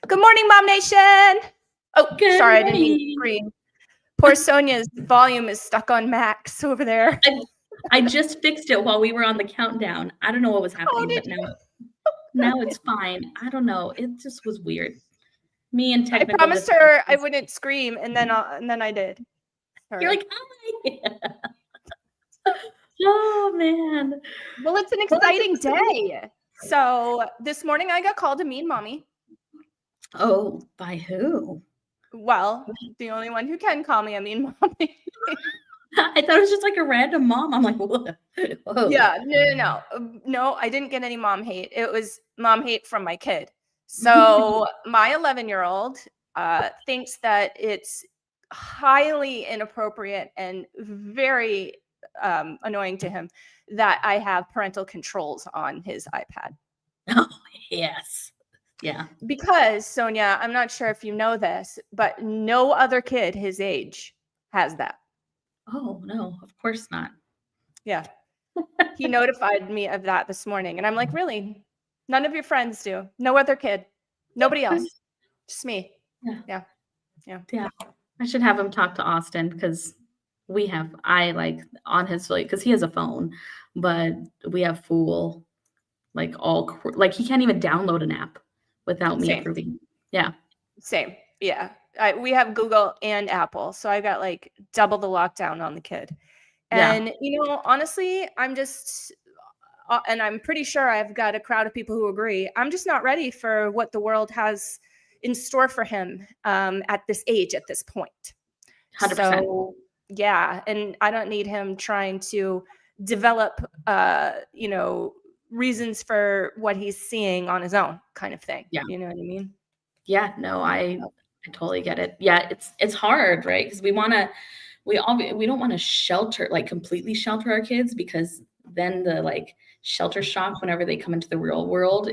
Good morning, MOMnation. Oh, Good sorry, I didn't mean to morning. scream. Poor Sonya's volume is stuck on max over there. I just fixed it while we were on the countdown. I don't know what was happening, but did you? now it's fine. I don't know. It just was weird. Me and I technical promised her I difficulties. wouldn't scream, and then I did. You're Sorry. like, hi. Oh man. Well, it's an exciting day. So this morning I got called a mean mommy. Oh, by who? Well, the only one who can call me a mean mommy. I thought it was just like a random mom. I'm like, what? Whoa. Yeah, no, I didn't get any mom hate. It was mom hate from my kid. So my 11-year-old thinks that it's highly inappropriate and very annoying to him that I have parental controls on his iPad. Oh, yes. Yeah. Because, Sonya, I'm not sure if you know this, but no other kid his age has that. Oh, no, of course not. Yeah. He notified me of that this morning. And I'm like, really? None of your friends do. No other kid. Nobody else. Just me. Yeah. I should have him talk to Austin because I like on his, like, because he has a phone, but we have Fool, like like he can't even download an app without me approving. Yeah. Same. Yeah. We have Google and Apple. So I got like double the lockdown on the kid. And, honestly, I'm just, and I'm pretty sure I've got a crowd of people who agree, I'm just not ready for what the world has in store for him at this age, at this point. 100%. So, yeah. And I don't need him trying to develop, reasons for what he's seeing on his own kind of thing. Yeah. You know what I mean? Yeah, no, I totally get it. Yeah, it's hard, right? Because we don't want to completely shelter our kids, because then the like shelter shock whenever they come into the real world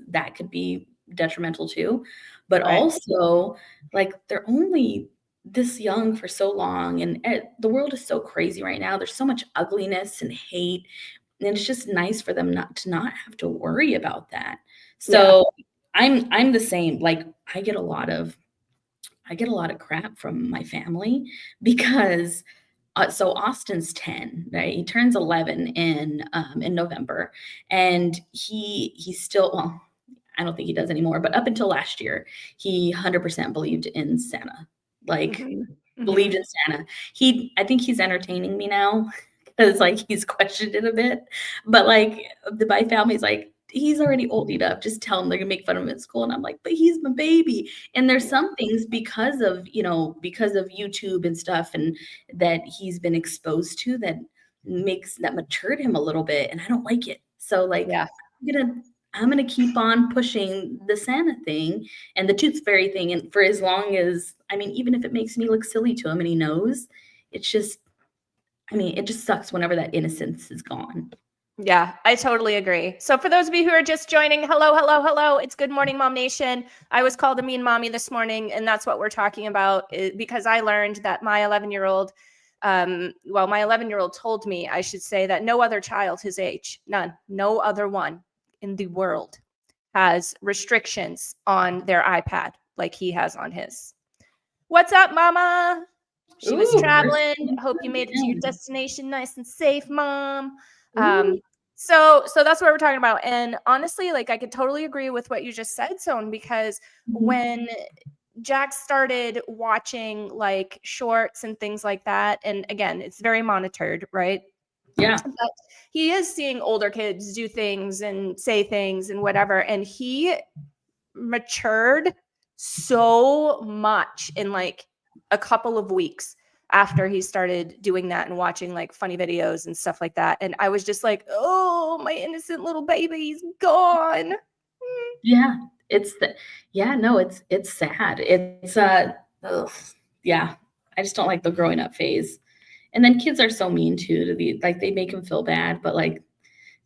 that could be detrimental too. But also, like, they're only this young for so long, and the world is so crazy right now. There's so much ugliness and hate, and it's just nice for them not to have to worry about that. So I'm the same. Like, I get a lot of crap from my family because so Austin's 10, right? He turns 11 in November, and he's still, well, I don't think he does anymore, but up until last year, he 100% believed in Santa. Like, believed in Santa. I think he's entertaining me now because like he's questioned it a bit, but like my family's like, he's already old enough. Just tell him they're gonna make fun of him at school. And I'm like, but he's my baby. And there's some things because of YouTube and stuff, and that he's been exposed to that matured him a little bit. And I don't like it. So like, I'm gonna keep on pushing the Santa thing and the tooth fairy thing. And for as long as, even if it makes me look silly to him and he knows, it's just, it just sucks whenever that innocence is gone. Yeah, I totally agree. So for those of you who are just joining, hello. It's Good Morning MOMnation. I was called a mean mommy this morning, and that's what we're talking about, because I learned that my 11-year-old, my 11-year-old told me, I should say, that no other child his age, no other one in the world has restrictions on their iPad like he has on his. What's up, mama? She was traveling. Hope you made it to your destination nice and safe, mom. So that's what we're talking about. And honestly, like, I could totally agree with what you just said, Son, because when Jack started watching like shorts and things like that, and again, it's very monitored, right? Yeah. But he is seeing older kids do things and say things and whatever. And he matured so much in like a couple of weeks after he started doing that and watching like funny videos and stuff like that. And I was just like, oh, my innocent little baby's gone. Yeah. It's sad. It's yeah. I just don't like the growing up phase. And then kids are so mean too, they make him feel bad, but like,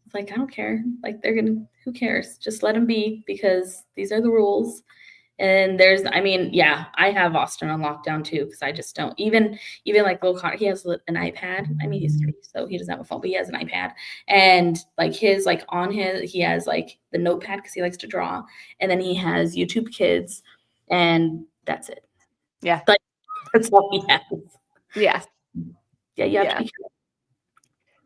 it's like, I don't care. Like, who cares? Just let them be, because these are the rules. And there's, I mean, yeah, I have Austin on lockdown too, because I just don't even like little Connor, he has an iPad. I mean, he's 3, so he doesn't have a phone, but he has an iPad. And like his, like on his, he has like the notepad because he likes to draw. And then he has YouTube Kids, and that's it. Yeah. Like, that's all he has. Yeah. Yeah, you have to be careful.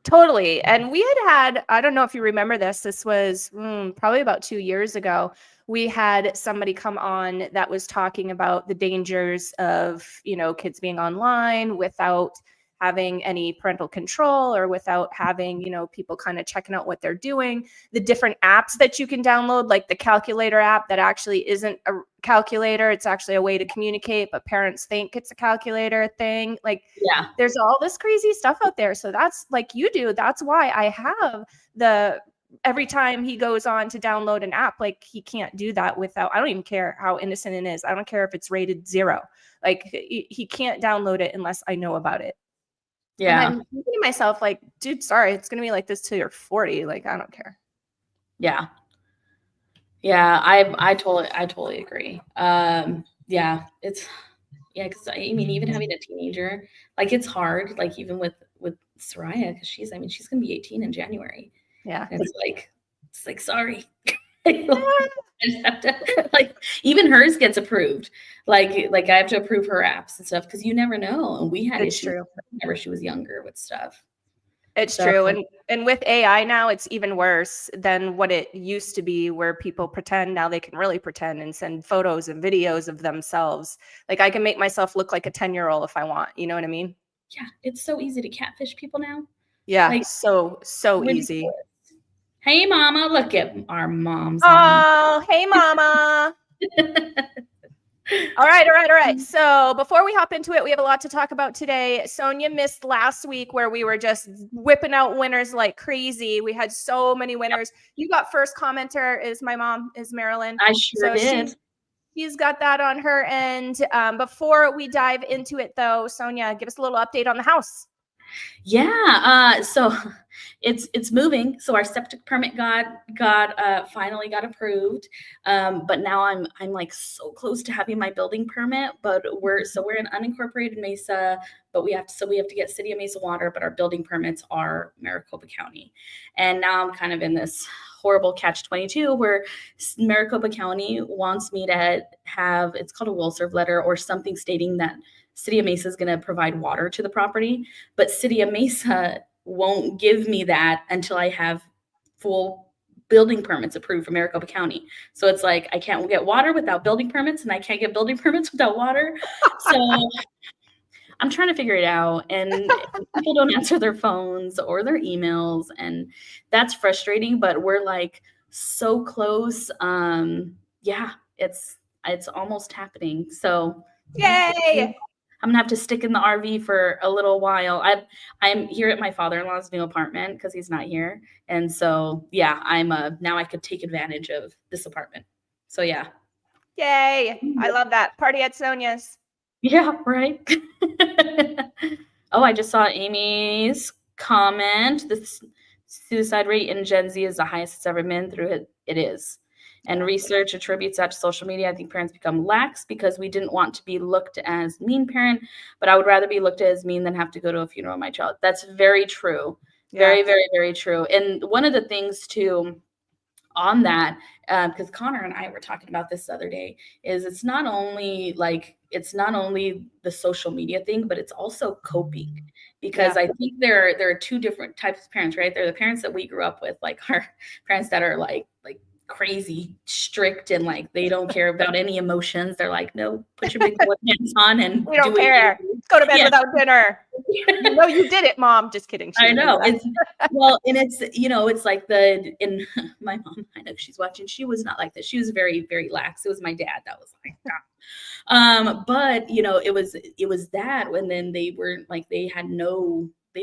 Totally. And we had, I don't know if you remember this was probably about 2 years ago. We had somebody come on that was talking about the dangers of, kids being online without having any parental control or without having, people kind of checking out what they're doing, the different apps that you can download, like the calculator app that actually isn't a calculator. It's actually a way to communicate, but parents think it's a calculator thing. Like, Yeah. There's all this crazy stuff out there. So that's like you do. That's why I have every time he goes on to download an app, like he can't do that without, I don't even care how innocent it is. I don't care if it's rated 0. Like he can't download it unless I know about it. Yeah. And I'm thinking to myself, like, dude, sorry, it's going to be like this till you're 40. Like, I don't care. Yeah. Yeah. I totally agree. Yeah, because I mean, even having a teenager, like it's hard, like even with Soraya, because she's going to be 18 in January. Yeah. And it's like, sorry. I just have to, like, even hers gets approved. Like I have to approve her apps and stuff because you never know. And we had issues whenever she was younger with stuff. It's true. And with AI now, it's even worse than what it used to be, where people pretend. Now they can really pretend and send photos and videos of themselves. Like I can make myself look like a 10-year-old if I want. You know what I mean? Yeah. It's so easy to catfish people now. Yeah. Like, so easy. Hey, mama, look at our moms. Oh, hey, mama. All right. So before we hop into it, we have a lot to talk about today. Sonya missed last week where we were just whipping out winners like crazy. We had so many winners. You got first commenter is my mom, is Marilyn. I sure did. She's got that on her end. Before we dive into it, though, Sonya, give us a little update on the house. Yeah, so it's moving. So our septic permit finally got approved. But now I'm like so close to having my building permit. But we're in unincorporated Mesa, but we have to get City of Mesa water. But our building permits are Maricopa County, and now I'm kind of in this horrible catch-22 where Maricopa County wants me to have, it's called a will serve letter or something stating that City of Mesa is going to provide water to the property, but City of Mesa won't give me that until I have full building permits approved from Maricopa County. So it's like, I can't get water without building permits, and I can't get building permits without water. So I'm trying to figure it out, and people don't answer their phones or their emails, and that's frustrating, but we're like so close. Yeah, it's almost happening. So yay! I'm gonna have to stick in the RV for a little while. I'm here at my father-in-law's new apartment because he's not here, and so yeah, I'm now I could take advantage of this apartment. So yeah, yay! I love that. Party at Sonya's. Yeah, right. Oh, I just saw Amy's comment. The suicide rate in Gen Z is the highest it's ever been through it. It is. And research attributes that to social media. I think parents become lax because we didn't want to be looked as mean parent, but I would rather be looked at as mean than have to go to a funeral of my child. That's very true. Very, very, very true. And one of the things too on that, because Connor and I were talking about this the other day, is it's not only the social media thing, but it's also coping. Because I think there are two different types of parents, right? They're the parents that we grew up with, like our parents that are like crazy strict and like they don't care about any emotions. They're like, no, put your big boy pants on and we don't care. Go to bed without dinner. No, you did it, Mom. Just kidding. I know. And it's it's like in my mom, I know she's watching. She was not like this. She was very, very lax. It was my dad that was like that. But it was that when then they were like they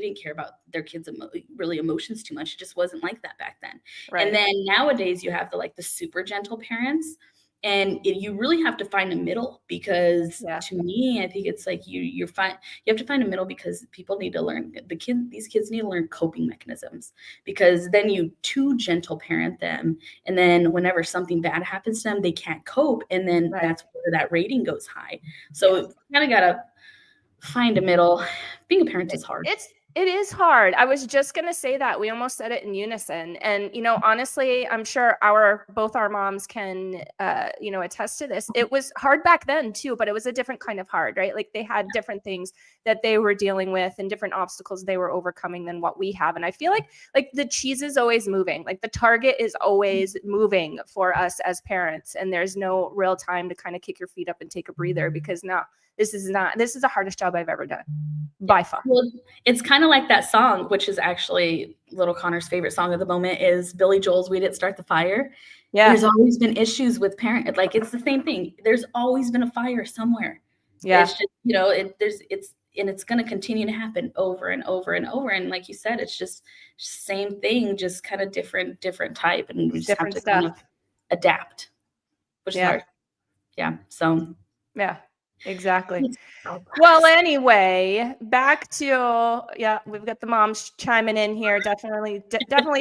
didn't care about their kids' really emotions too much. It just wasn't like that back then. Right. And then nowadays you have the super gentle parents. And you really have to find a middle, because Yeah. to me, I think it's like you have to find a middle, because people need to learn, these kids need to learn coping mechanisms, because then you too gentle parent them, and then whenever something bad happens to them, they can't cope, and then that's where that rating goes high. So kind of gotta find a middle. Being a parent is hard. It is hard. I was just going to say that. We almost said it in unison. And, honestly, I'm sure both our moms can, attest to this. It was hard back then too, but it was a different kind of hard, right? Like they had different things that they were dealing with and different obstacles they were overcoming than what we have. And I feel like the cheese is always moving. Like the target is always moving for us as parents. And there's no real time to kind of kick your feet up and take a breather, because this is the hardest job I've ever done by far. Well, it's kind of like that song, which is actually little Connor's favorite song of the moment, is Billy Joel's "We Didn't Start the Fire." Yeah. There's always been issues with parent. Like it's the same thing. There's always been a fire somewhere. Yeah. It's just, it's going to continue to happen over and over and over. And like you said, it's just same thing, just kind of different type. And we just different have to kind of adapt, which is hard. Yeah. So. Yeah. Exactly. Well, anyway, back to, we've got the moms chiming in here. Definitely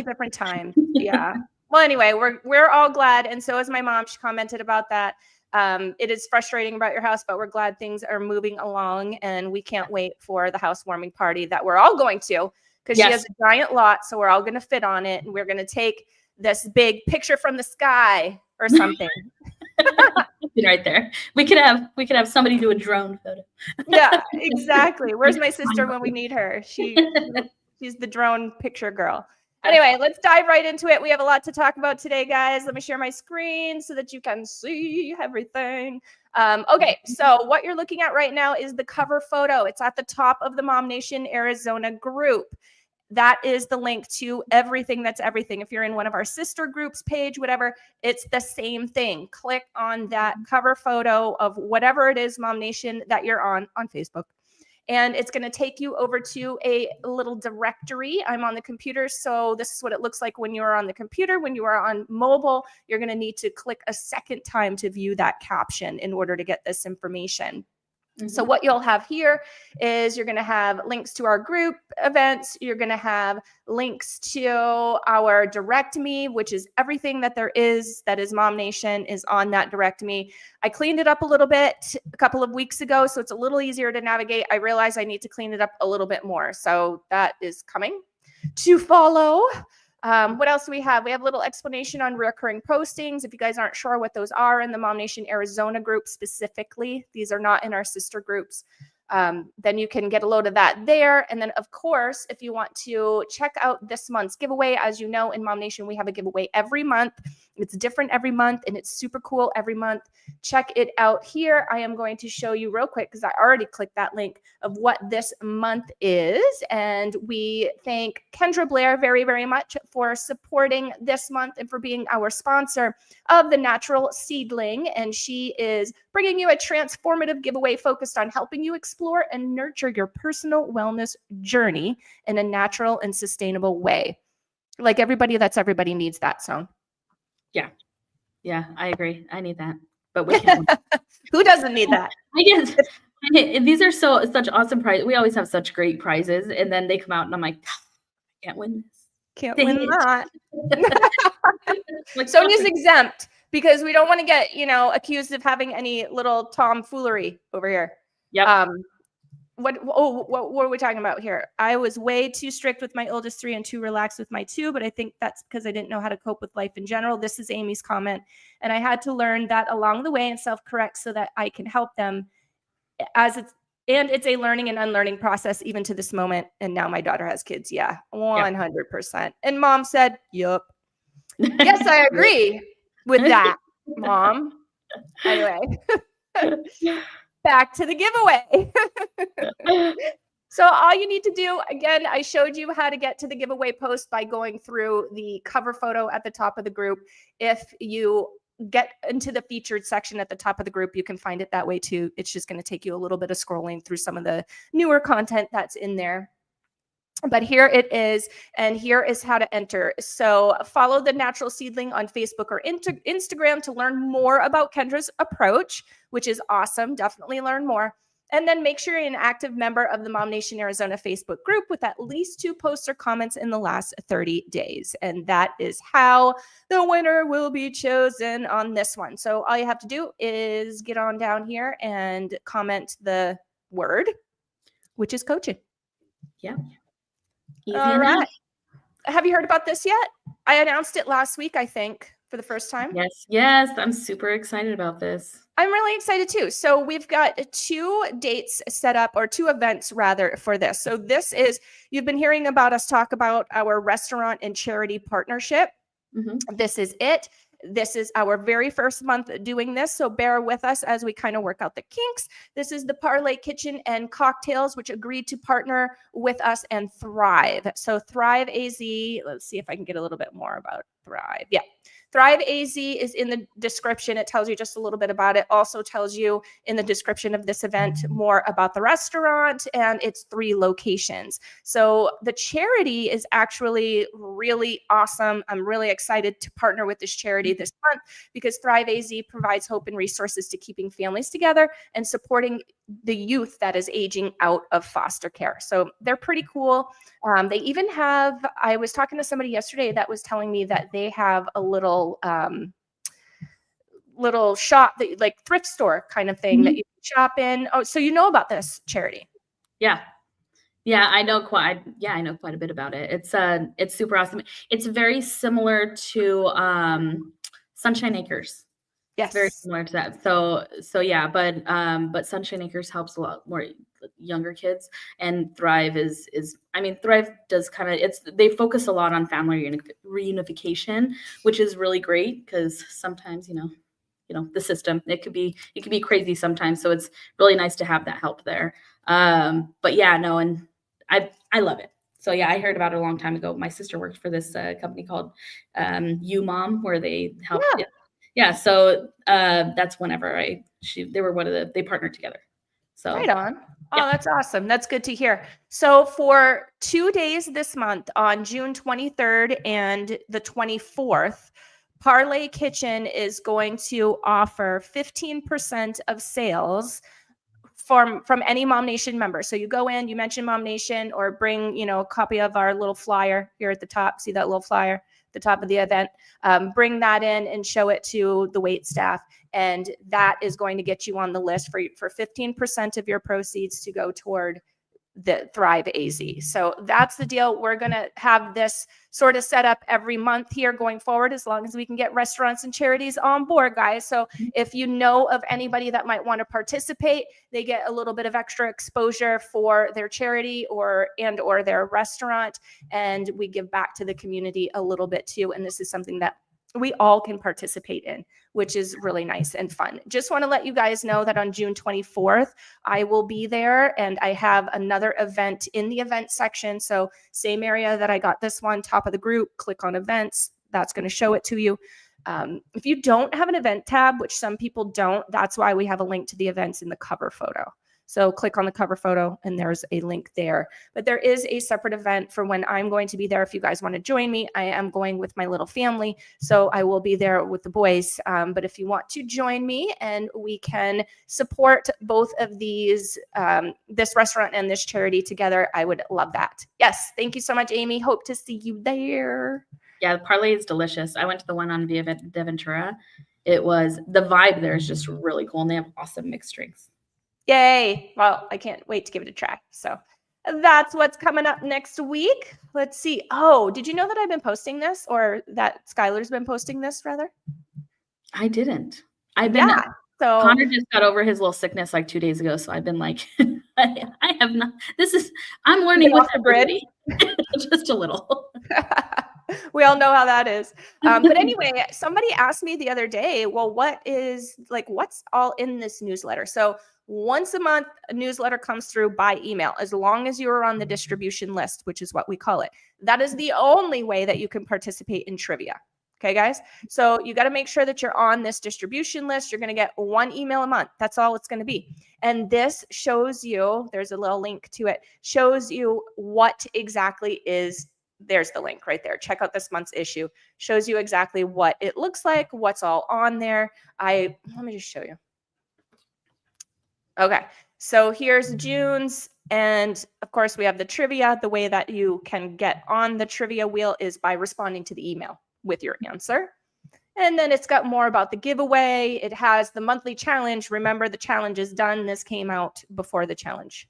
different time. Yeah. Well, anyway, we're all glad. And so is my mom. She commented about that. It is frustrating about your house, but we're glad things are moving along, and we can't wait for the housewarming party that we're all going to, because she has a giant lot. So we're all going to fit on it, and we're going to take this big picture from the sky or something. Right there. We could have somebody do a drone photo. Yeah, exactly. Where's my sister when we need her? She's the drone picture girl. Anyway, let's dive right into it. We have a lot to talk about today, guys. Let me share my screen so that you can see everything. Okay, so what you're looking at right now is the cover photo. It's at the top of the MOMnation Arizona group. That is the link to everything that's everything. If you're in one of our sister groups page, whatever, it's the same thing. Click on that cover photo of whatever it is, MOMnation, that you're on Facebook. And it's going to take you over to a little directory. I'm on the computer, so this is what it looks like when you are on the computer. When you are on mobile, you're going to need to click a second time to view that caption in order to get this information. So what you'll have here is you're going to have links to our group events. You're going to have links to our Direct Me, which is everything that there is that is MOMnation is on that Direct Me. I cleaned it up a little bit a couple of weeks ago, so it's a little easier to navigate. I realize I need to clean it up a little bit more. So that is coming to follow. What else do we have? We have a little explanation on recurring postings. If you guys aren't sure what those are in the MOMnation Arizona group specifically, these are not in our sister groups. Then you can get a load of that there. And then, of course, if you want to check out this month's giveaway, as you know, in MOMnation, we have a giveaway every month. It's different every month, and it's super cool every month. Check it out here. I am going to show you real quick, because I already clicked that link, of what this month is. And we thank Kendra Blair very, very much for supporting this month and for being our sponsor of the Natural Seedling. And she is bringing you a transformative giveaway focused on helping you explore and nurture your personal wellness journey in a natural and sustainable way. Like everybody needs that song. Yeah, I agree. I need that, but we can't. Who doesn't need that? I guess these are such awesome prizes. We always have such great prizes, and then they come out, and I'm like, I can't win this. Can't win that. Sonya's exempt because we don't want to get, accused of having any little tomfoolery over here. Yeah. What were we talking about here? I was way too strict with my oldest 3 and too relaxed with my 2, but I think that's because I didn't know how to cope with life in general. This is Amy's comment. And I had to learn that along the way and self-correct so that I can help them it's a learning and unlearning process even to this moment. And now my daughter has kids. Yeah, 100%. And Mom said, yup. Yes, I agree with that, Mom. Anyway. Back to the giveaway. So all you need to do, again, I showed you how to get to the giveaway post by going through the cover photo at the top of the group. If you get into the featured section at the top of the group, you can find it that way too. It's just going to take you a little bit of scrolling through some of the newer content that's in there. But here it is, and here is how to enter. So follow the Natural Seedling on Facebook or Instagram to learn more about Kendra's approach, which is awesome. Definitely learn more. And then make sure you're an active member of the MomNation Arizona Facebook group with at least 2 posts or comments in the last 30 days. And that is how the winner will be chosen on this one. So all you have to do is get on down here and comment the word, which is coaching. Yeah. Easy All enough. right. Have you heard about this yet? I announced it last week, I think, for the first time. Yes. I'm super excited about this. I'm really excited too. So we've got 2 dates set up, or 2 events rather, for this. So this is, you've been hearing about us talk about our restaurant and charity partnership. This is it. This is our very first month doing this, so bear with us as we kind of work out the kinks. This is the Parlay Kitchen and Cocktails, which agreed to partner with us and Thrive. So Thrive AZ, let's see if I can get a little bit more about Thrive. Yeah. Thrive AZ is in the description. It tells you just a little bit about it. Also tells you in the description of this event more about the restaurant and its 3 locations. So the charity is actually really awesome. I'm really excited to partner with this charity this month because Thrive AZ provides hope and resources to keeping families together and supporting the youth that is aging out of foster care. So they're pretty cool. They even have, I was talking to somebody yesterday that was telling me that they have a little shop, that like thrift store kind of thing that you can shop in. Oh, so you know about this charity? Yeah, I know quite a bit about it. It's super awesome. It's very similar to Sunshine Acres. Yes, it's very similar to that. So yeah, but Sunshine Acres helps a lot more younger kids, and Thrive is I mean, Thrive does kind of, they focus a lot on family reunification, which is really great because sometimes you know the system, it could be crazy sometimes, so it's really nice to have that help there. But yeah, no, and I love it. So yeah, I heard about it a long time ago. My sister worked for this company called You Mom, where they help. Yeah, so that's whenever they were they partnered together. So right on. Oh, that's awesome. That's good to hear. So for 2 days this month, on June 23rd and the 24th, Parlay Kitchen is going to offer 15% of sales from any MomNation member. So you go in, you mention MomNation, or bring, a copy of our little flyer here at the top. See that little flyer at the top of the event? Bring that in and show it to the wait staff. And that is going to get you on the list for 15% of your proceeds to go toward the Thrive AZ. So that's the deal. We're going to have this sort of set up every month here going forward, as long as we can get restaurants and charities on board, guys. So if you know of anybody that might want to participate, they get a little bit of extra exposure for their charity or their restaurant. And we give back to the community a little bit too. And this is something that we all can participate in, which is really nice and fun. Just want to let you guys know that on June 24th, I will be there, and I have another event in the event section. So same area that I got this one, top of the group, click on events. That's going to show it to you. If you don't have an event tab, which some people don't, that's why we have a link to the events in the cover photo. So click on the cover photo and there's a link there. But there is a separate event for when I'm going to be there. If you guys want to join me, I am going with my little family, so I will be there with the boys. But if you want to join me and we can support both of these, this restaurant and this charity together, I would love that. Yes. Thank you so much, Amy. Hope to see you there. Yeah, the parlay is delicious. I went to the one on Via de Ventura. The vibe there is just really cool, and they have awesome mixed drinks. Yay. Well, I can't wait to give it a try. So that's what's coming up next week. Let's see. Oh, did you know that I've been posting this, or that Skylar's been posting this rather? I didn't. So Connor just got over his little sickness like 2 days ago. So I've been like, I have not, I'm learning with everybody. Just a little. We all know how that is. But anyway, somebody asked me the other day, well, what's all in this newsletter? So once a month, a newsletter comes through by email, as long as you're on the distribution list, which is what we call it. That is the only way that you can participate in trivia. Okay, guys. So you got to make sure that you're on this distribution list. You're going to get 1 email a month. That's all it's going to be. And this shows you, there's a little link to it, shows you what exactly is, there's the link right there. Check out this month's issue. Shows you exactly what it looks like, what's all on there. Let me just show you. Okay. So here's June's. And of course, we have the trivia. The way that you can get on the trivia wheel is by responding to the email with your answer. And then it's got more about the giveaway. It has the monthly challenge. Remember, the challenge is done. This came out before the challenge,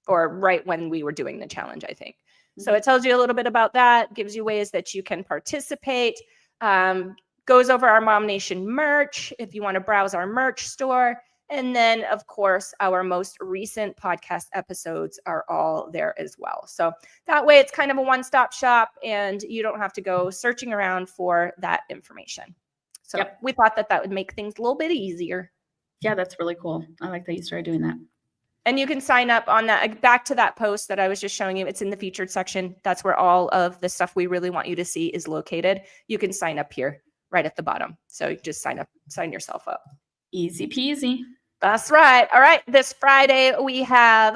or right when we were doing the challenge, I think. So it tells you a little bit about that, gives you ways that you can participate, goes over our MOMnation merch if you want to browse our merch store. And then, of course, our most recent podcast episodes are all there as well. So that way it's kind of a one-stop shop and you don't have to go searching around for that information. So we thought that would make things a little bit easier. Yeah, that's really cool. I like that you started doing that. And you can sign up on that, back to that post that I was just showing you. It's in the featured section. That's where all of the stuff we really want you to see is located. You can sign up here right at the bottom. So you just sign yourself up. Easy peasy. That's right. All right. This Friday, we have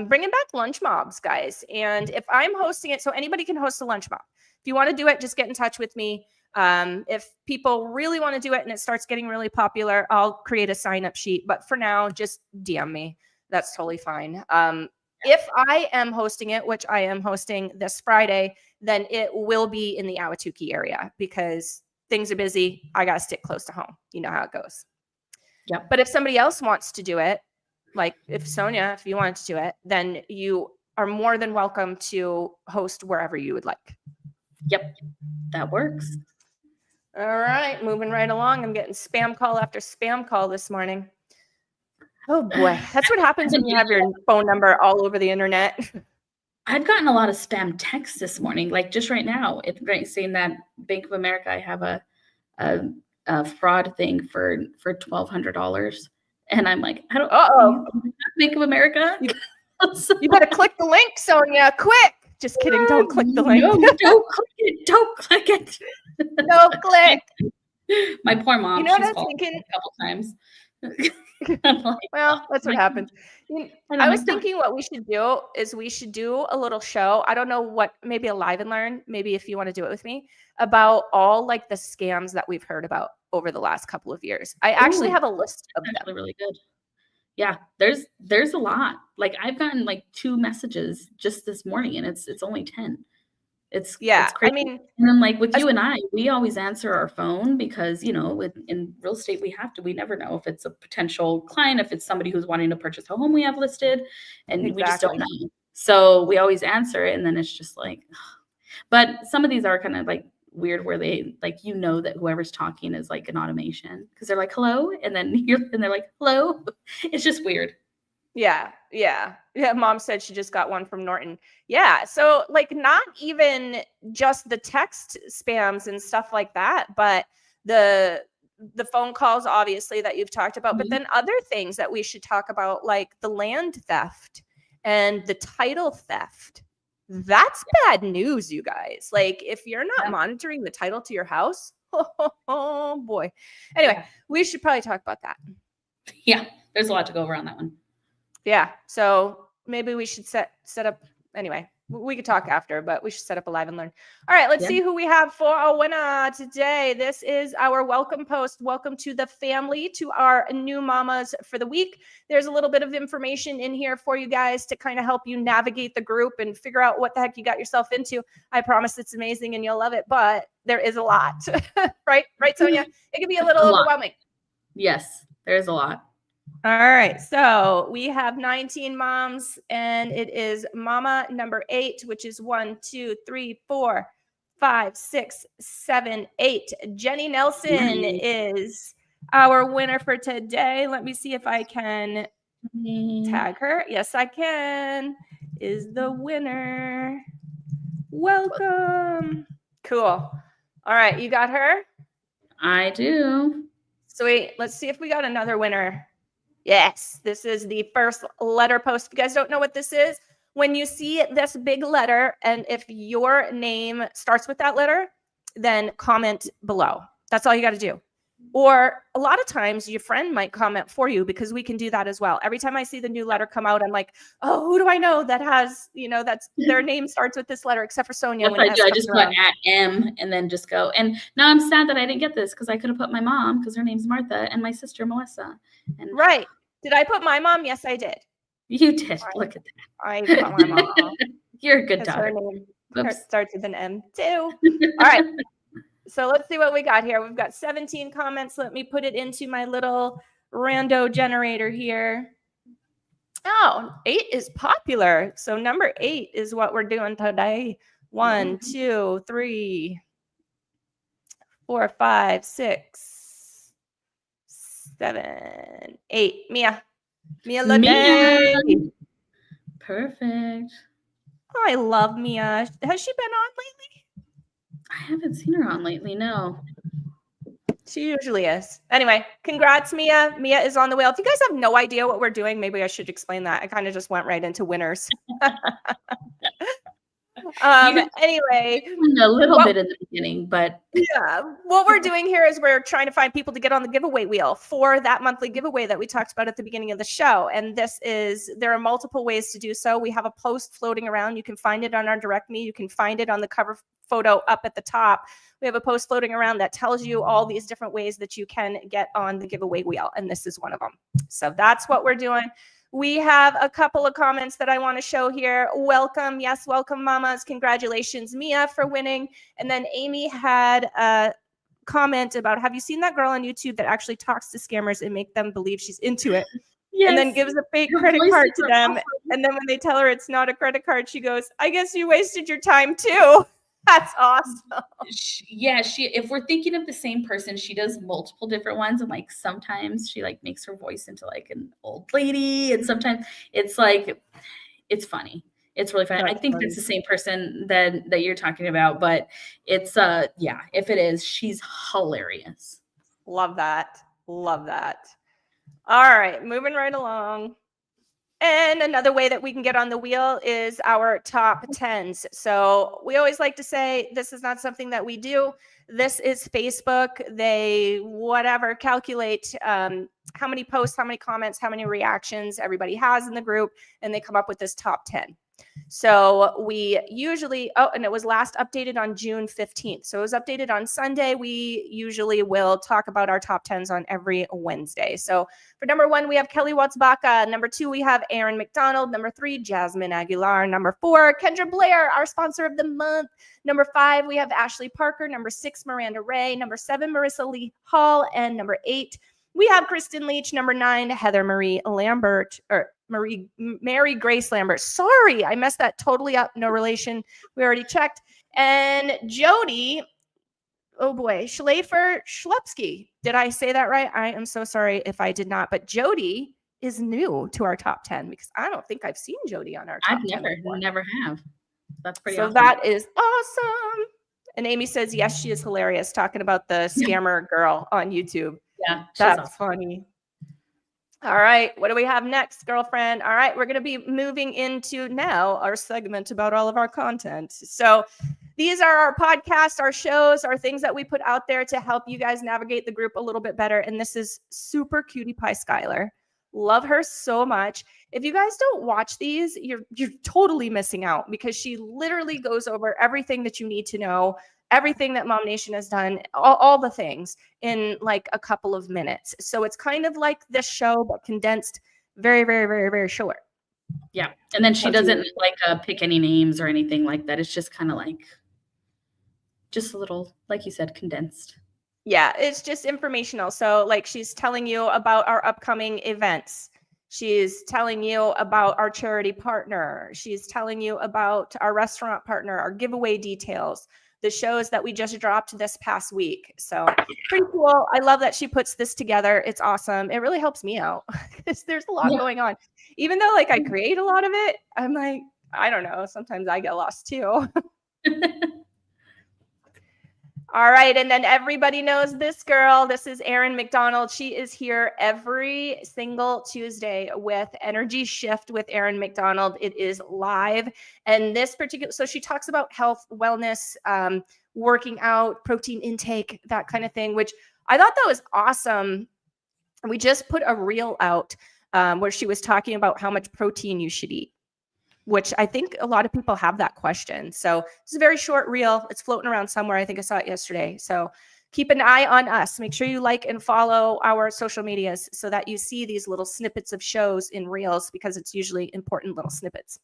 bringing back lunch mobs, guys. And if I'm hosting it, so anybody can host a lunch mob. If you want to do it, just get in touch with me. If people really want to do it and it starts getting really popular, I'll create a sign-up sheet. But for now, just DM me. That's totally fine. If I am hosting it, which I am hosting this Friday, then it will be in the Ahwatukee area because things are busy. I got to stick close to home. You know how it goes. Yep. But if somebody else wants to do it, like if Sonya, if you wanted to do it, then you are more than welcome to host wherever you would like. Yep, that works. All right, moving right along. I'm getting spam call after spam call this morning. Oh boy, that's what happens when you have your phone number all over the internet. I've gotten a lot of spam texts this morning, like just right now. It's saying that Bank of America, I have a fraud thing for $1,200, and I'm like, I don't. Bank of America. You better click the link, Sonya, quick. Just kidding. Don't click the link. No, don't click it. Don't click it. No click. My poor mom. You know she's what I was thinking? A couple times. Well, that's what happens. I was thinking what we should do is we should do a little show. I don't know what, maybe a live and learn, maybe if you want to do it with me, about all like the scams that we've heard about over the last couple of years. I actually have a list of them. Really good. Yeah, there's a lot. Like I've gotten like 2 messages just this morning and it's only 10. It's crazy. I mean, and then like with you and I, we always answer our phone because, you know, in real estate, we never know if it's a potential client, if it's somebody who's wanting to purchase a home we have listed, and we just don't know. So we always answer it. And then it's just like, but some of these are kind of like weird where they like, you know, that whoever's talking is like an automation because they're like, hello. And then they're like, hello. It's just weird. Yeah. Mom said she just got one from Norton. Yeah. So like not even just the text spams and stuff like that, but the phone calls, obviously, that you've talked about, but then other things that we should talk about, like the land theft and the title theft. That's bad news, you guys. Like if you're not monitoring the title to your house, oh boy. Anyway, we should probably talk about that. Yeah. There's a lot to go over on that one. Yeah. So maybe we should set up. Anyway, we could talk after, but we should set up a live and learn. All right. Let's see who we have for our winner today. This is our welcome post. Welcome to the family, to our new mamas for the week. There's a little bit of information in here for you guys to kind of help you navigate the group and figure out what the heck you got yourself into. I promise it's amazing and you'll love it, but there is a lot, right, Sonya? It can be a little overwhelming. Yes, there's a lot. All right, so we have 19 moms, and it is mama number 8, which is 1, 2, 3, 4, 5, 6, 7, 8. Jenny Nelson is our winner for today. Let me see if I can tag her. Yes, I can. Is the winner. Welcome. Cool. All right, you got her? I do. Sweet. Let's see if we got another winner. Yes, this is the first letter post. If you guys don't know what this is, when you see this big letter, and if your name starts with that letter, then comment below. That's all you got to do. Or a lot of times your friend might comment for you, because we can do that as well. Every time I see the new letter come out, I'm like, oh, who do I know that has, that's their name starts with this letter, except for Sonya. That's what I do. I just put @M and then just go. And now I'm sad that I didn't get this, because I could have put my mom, because her name's Martha, and my sister Melissa. And right. Did I put my mom? Yes, I did. You did. Look at that. I put my mom. You're a good daughter. Her name starts with an M too. All right. So let's see what we got here. We've got 17 comments. Let me put it into my little rando generator here. Oh, 8 is popular. So number 8 is what we're doing today. 1, 2, 3, 4, 5, 6, 7, 8. Mia Lede. Perfect. Oh, I love Mia. Has she been on lately? I haven't seen her on lately, no. She usually is. Anyway, congrats, Mia. Mia is on the wheel. If you guys have no idea what we're doing, maybe I should explain that. I kind of just went right into winners. Anyway, a little bit in the beginning, but yeah, what we're doing here is we're trying to find people to get on the giveaway wheel for that monthly giveaway that we talked about at the beginning of the show. And there are multiple ways to do so. We have a post floating around. You can find it on our direct me. You can find it on the cover photo up at the top. We have a post floating around that tells you all these different ways that you can get on the giveaway wheel. And this is one of them. So that's what we're doing. We have a couple of comments that I want to show here. Welcome. Yes, welcome, mamas. Congratulations, Mia, for winning. And then Amy had a comment about, have you seen that girl on YouTube that actually talks to scammers and make them believe she's into it? Yes. And then gives a fake credit card to them. Awesome. And then when they tell her it's not a credit card, she goes, I guess you wasted your time too. That's awesome. Yeah, if we're thinking of the same person, she does multiple different ones, and like sometimes she like makes her voice into like an old lady, and sometimes it's like it's funny. It's really funny. I think that's the same person that you're talking about, but it's yeah, if it is, she's hilarious. Love that. Love that. All right, moving right along. And another way that we can get on the wheel is our top 10s. So we always like to say this is not something that we do. This is Facebook. They calculate how many posts, how many comments, how many reactions everybody has in the group, and they come up with this top 10. So we usually, and it was last updated on June 15th. So it was updated on Sunday. We usually will talk about our top 10s on every Wednesday. So for number 1, we have Kelly Watts-Baca. Number 2, we have Aaron McDonald. Number 3, Jasmine Aguilar. Number 4, Kendra Blair, our sponsor of the month. Number 5, we have Ashley Parker. Number 6, Miranda Ray. Number 7, Marissa Lee Hall. And number 8, we have Kristen Leach. Number 9, Heather Marie Lambert, or Mary Grace Lambert. Sorry, I messed that totally up. No relation. We already checked. And Jody, oh boy, Schleifer Schlepsky. Did I say that right? I am so sorry if I did not. But Jody is new to our top 10, because I don't think I've seen Jody on our top 10 before. Never have. That's pretty awesome. So that is awesome. And Amy says, yes, she is hilarious, talking about the scammer girl on YouTube. Yeah, that's awesome. Funny. All right, what do we have next, girlfriend? All right, we're going to be moving into now our segment about all of our content. So these are our podcasts, our shows, our things that we put out there to help you guys navigate the group a little bit better. And this is super cutie pie Skylar. Love her so much. If you guys don't watch these, you're totally missing out, because she literally goes over everything that you need to know, everything that MOMnation has done, all the things in like a couple of minutes. So it's kind of like this show, but condensed very, very, very, very short. Yeah. And then she doesn't like pick any names or anything like that. It's just kind of like, just a little, like you said, condensed. Yeah, it's just informational. So like she's telling you about our upcoming events. She's telling you about our charity partner. She's telling you about our restaurant partner, our giveaway details, the shows that we just dropped this past week. So pretty cool. I love that she puts this together. It's awesome. It really helps me out because there's a lot going on. Even though like I create a lot of it, I'm like, I don't know. Sometimes I get lost too. All right. And then everybody knows this girl. This is Erin McDonald. She is here every single Tuesday with Energy Shift with Erin McDonald. It is live. And this particular, so she talks about health, wellness, working out, protein intake, that kind of thing, which I thought that was awesome. We just put a reel out where she was talking about how much protein you should eat, which I think a lot of people have that question. So it's a very short reel. It's floating around somewhere. I think I saw it yesterday. So keep an eye on us. Make sure you like and follow our social medias so that you see these little snippets of shows in reels, because it's usually important little snippets.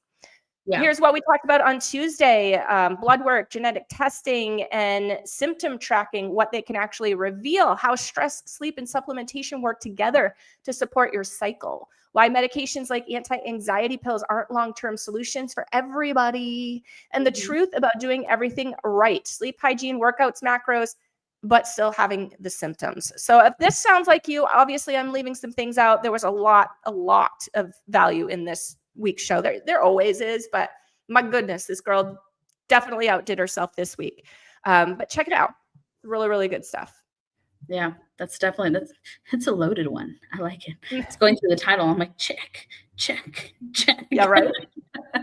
Yeah. Here's what we talked about on Tuesday: blood work, genetic testing, and symptom tracking, what they can actually reveal, how stress, sleep, and supplementation work together to support your cycle, why medications like anti-anxiety pills aren't long-term solutions for everybody, and the truth about doing everything right: sleep hygiene, workouts, macros, but still having the symptoms. So if this sounds like you, obviously I'm leaving some things out. There was a lot of value in this week's show. There always is, but my goodness, this girl definitely outdid herself this week. But check it out. Really, really good stuff. Yeah, that's a loaded one. I like it. It's going through the title. I'm like, check. Yeah, right.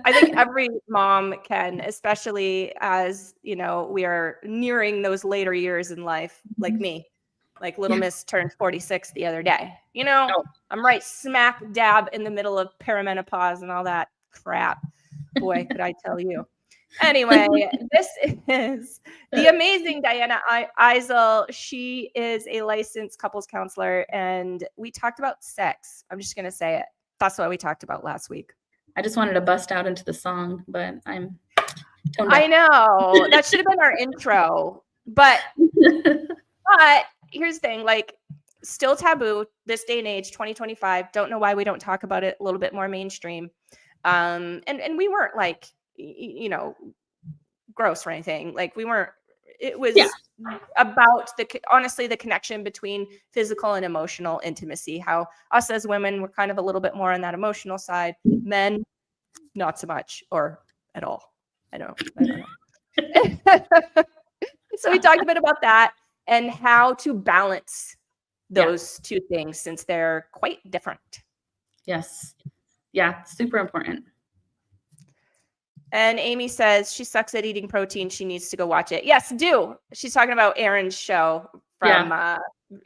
I think every mom can, especially as, you know, we are nearing those later years in life, like me. Like little Miss turned 46 the other day. You know, I'm right smack dab in the middle of perimenopause and all that crap. Boy, could I tell you. Anyway, this is the amazing Diana Eisel. She is a licensed couples counselor, and we talked about sex. I'm just going to say it. That's what we talked about last week. I just wanted to bust out into the song, but I know. That should have been our intro. But here's the thing, like, still taboo this day and age, 2025. Don't know why we don't talk about it a little bit more mainstream. And we weren't like, you know, gross or anything. Like we weren't, it was about honestly, the connection between physical and emotional intimacy, how us as women, we're kind of a little bit more on that emotional side. Men, not so much, or at all. I don't know. So we talked a bit about that and how to balance those two things, since they're quite different. Yes. Yeah, super important. And Amy says she sucks at eating protein. She needs to go watch it. Yes, do. She's talking about Erin's show from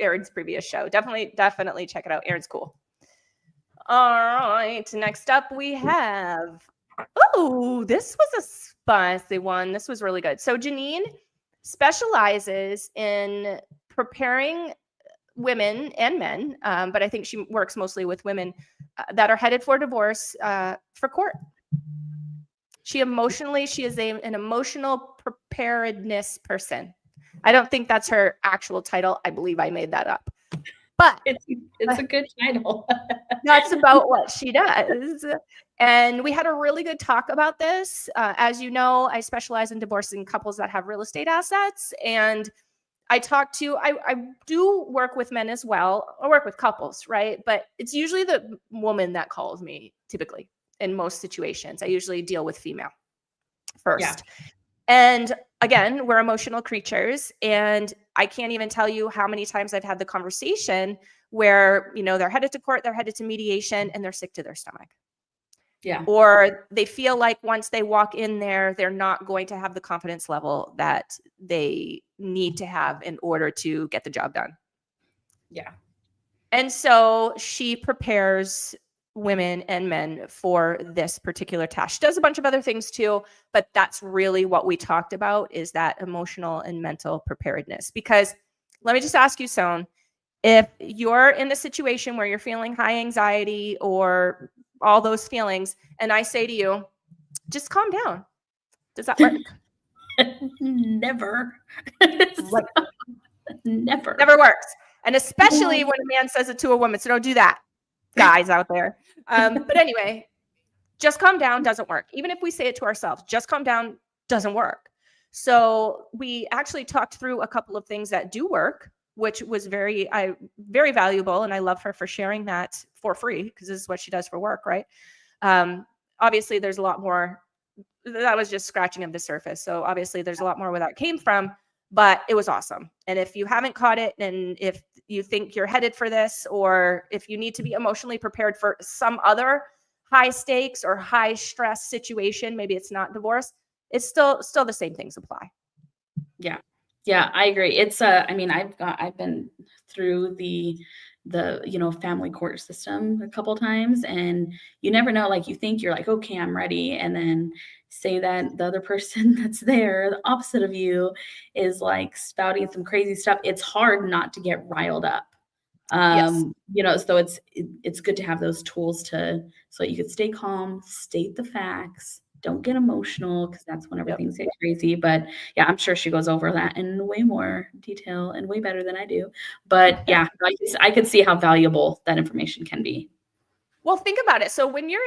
Erin's previous show. Definitely check it out. Erin's cool. All right. Next up we have, this was a spicy one. This was really good. So Janine specializes in preparing women and men, but I think she works mostly with women that are headed for divorce for court. She is an emotional preparedness person. I don't think that's her actual title. I believe I made that up. But it's a good title. That's about what she does. And we had a really good talk about this. As you know, I specialize in divorcing couples that have real estate assets. And I do work with men as well. I work with couples, right? But it's usually the woman that calls me, typically. In most situations, I usually deal with female first. Yeah. And again, we're emotional creatures. And I can't even tell you how many times I've had the conversation where, you know, they're headed to court, they're headed to mediation, and they're sick to their stomach. Yeah. Or they feel like once they walk in there, they're not going to have the confidence level that they need to have in order to get the job done. Yeah. And so she prepares women and men for this particular task. She does a bunch of other things too, but that's really what we talked about, is that emotional and mental preparedness. Because let me just ask you, Son, if you're in the situation where you're feeling high anxiety or all those feelings, and I say to you, just calm down. Does that work? Never. Never works. And especially when a man says it to a woman. So don't do that, guys out there. But anyway, just calm down doesn't work. Even if we say it to ourselves, just calm down doesn't work. So we actually talked through a couple of things that do work, which was very valuable. And I love her for sharing that for free, because this is what she does for work, right? Obviously, there's a lot more. That was just scratching of the surface. So obviously, there's a lot more where that came from. But it was awesome. And if you haven't caught it, and if you think you're headed for this, or if you need to be emotionally prepared for some other high stakes or high stress situation, maybe it's not divorce, it's still the same things apply. Yeah. Yeah, I agree. It's, I mean, I've been through the family court system a couple times, and you never know, like, you think you're like, "Okay, I'm ready," and then say that the other person that's there, the opposite of you, is, like, spouting some crazy stuff. It's hard not to get riled up. Yes. So it's good to have those tools so you could stay calm, state the facts, don't get emotional because that's whenever Yep. things get crazy. But yeah, I'm sure she goes over that in way more detail and way better than I do. But yeah, I could see how valuable that information can be. Well, think about it. So when you're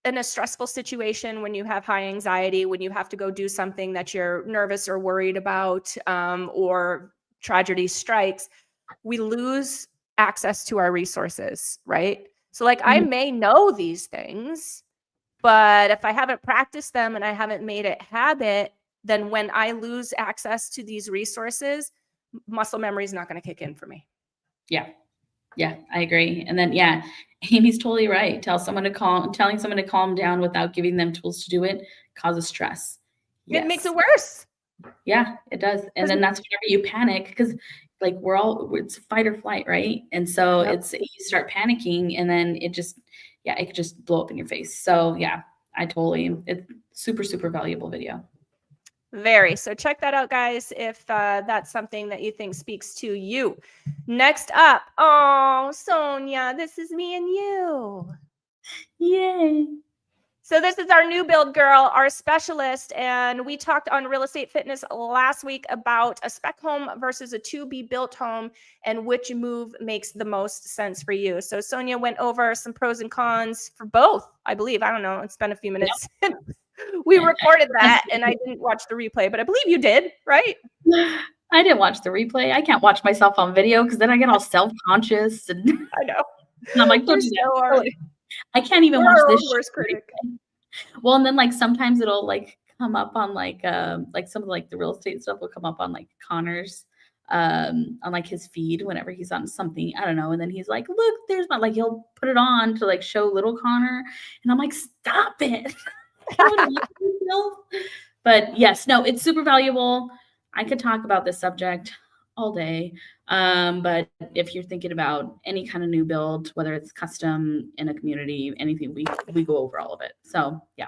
in a stressful situation, when you have high anxiety, when you have to go do something that you're nervous or worried about, or tragedy strikes, we lose access to our resources, right? So like I Mhm. may know these things, but if I haven't practiced them and I haven't made it habit, then when I lose access to these resources, muscle memory is not going to kick in for me. Yeah. Yeah, I agree. And then, yeah, Amy's totally right. Telling someone to calm down without giving them tools to do it causes stress. It makes it Yes. worse. Yeah, it does. And 'Cause then that's whenever you panic because like it's fight or flight, right? And so Yep. you start panicking and then it could just blow up in your face. So yeah, it's super, super valuable video. Very. So check that out, guys, if that's something that you think speaks to you. Next up, oh, Sonya, this is me and you. Yay. So this is our new build girl, our specialist, and we talked on Real Estate Fitness last week about a spec home versus a to-be built home and which move makes the most sense for you. So Sonya went over some pros and cons for both, I believe. I don't know. It's been a few minutes. We recorded that and I didn't watch the replay, but I believe you did, right? I didn't watch the replay. I can't watch myself on video because then I get all self-conscious and I know. I'm like, don't We're do that. so Don't. I can't even we're watch our this own worst critic. Well, and then, like, sometimes it'll, like, come up on, like, some of, like, the real estate stuff will come up on, like, Connor's, on, like, his feed whenever he's on something, I don't know, and then he's like, "Look, there's my" like, he'll put it on to, like, show little Connor, and I'm like, "Stop it." I don't wanna look at myself. But, yes, no, it's super valuable. I could talk about this subject all day, but if you're thinking about any kind of new build, whether it's custom in a community, anything, we go over all of it. So, yeah.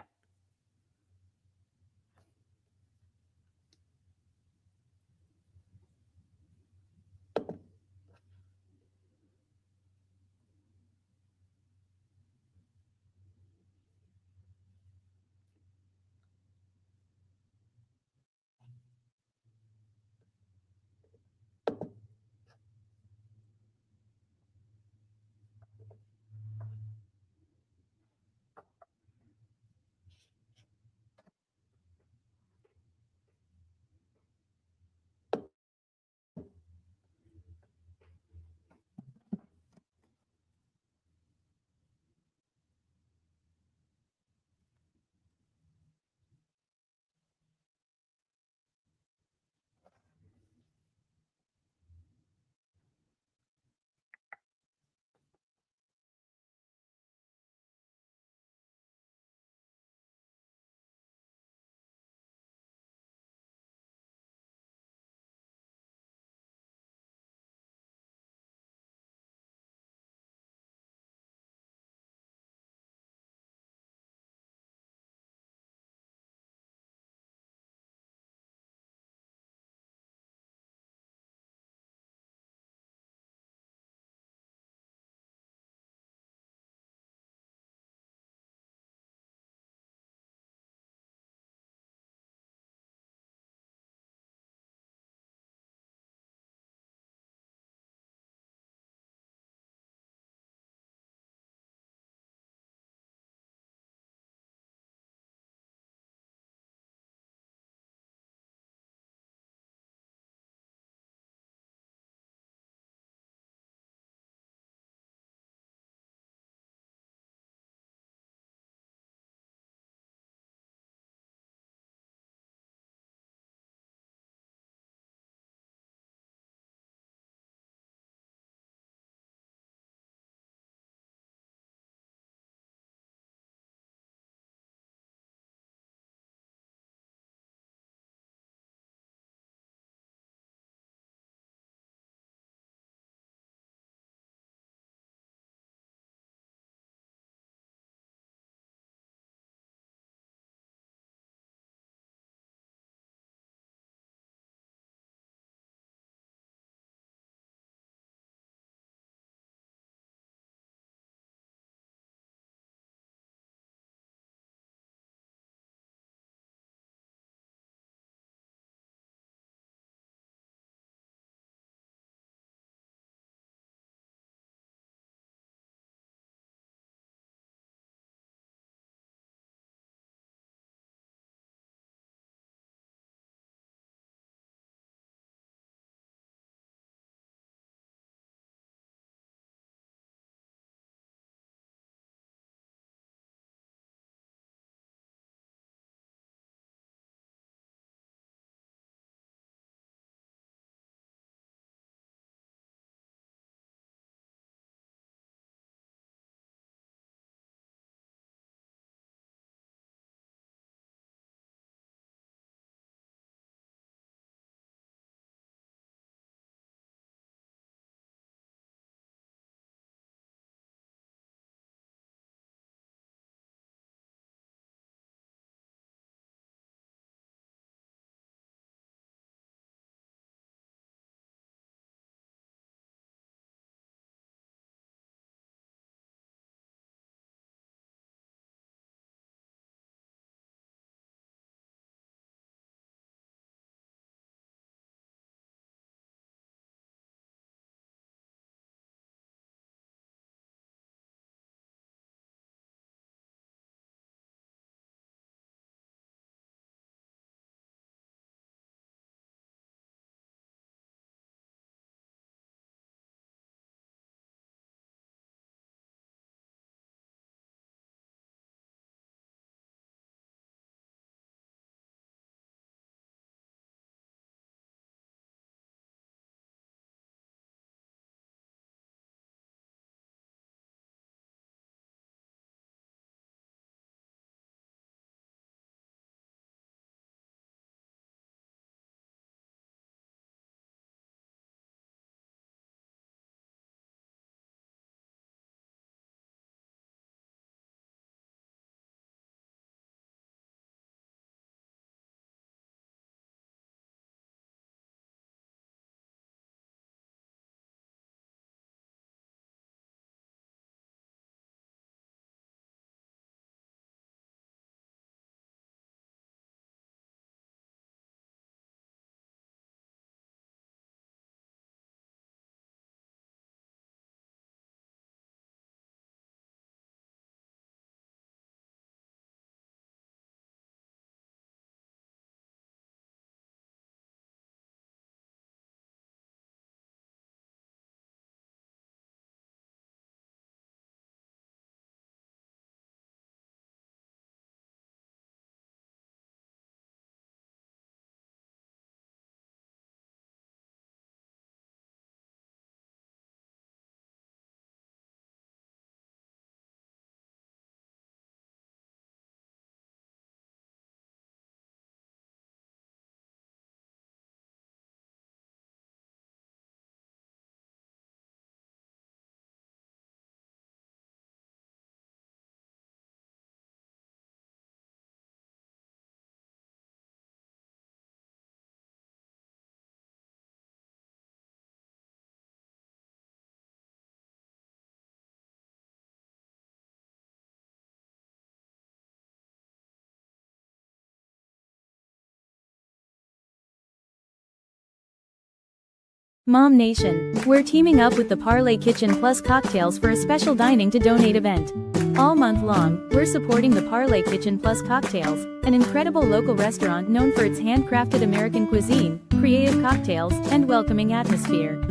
Mom Nation, we're teaming up with the Parlay Kitchen Plus Cocktails for a special dining to donate event. All month long, we're supporting the Parlay Kitchen Plus Cocktails, an incredible local restaurant known for its handcrafted American cuisine, creative cocktails, and welcoming atmosphere.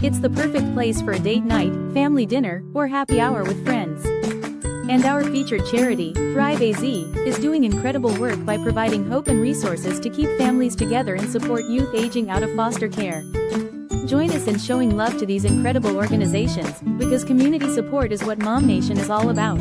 It's the perfect place for a date night, family dinner, or happy hour with friends. And our featured charity, Thrive AZ, is doing incredible work by providing hope and resources to keep families together and support youth aging out of foster care. Join us in showing love to these incredible organizations, because community support is what Mom Nation is all about.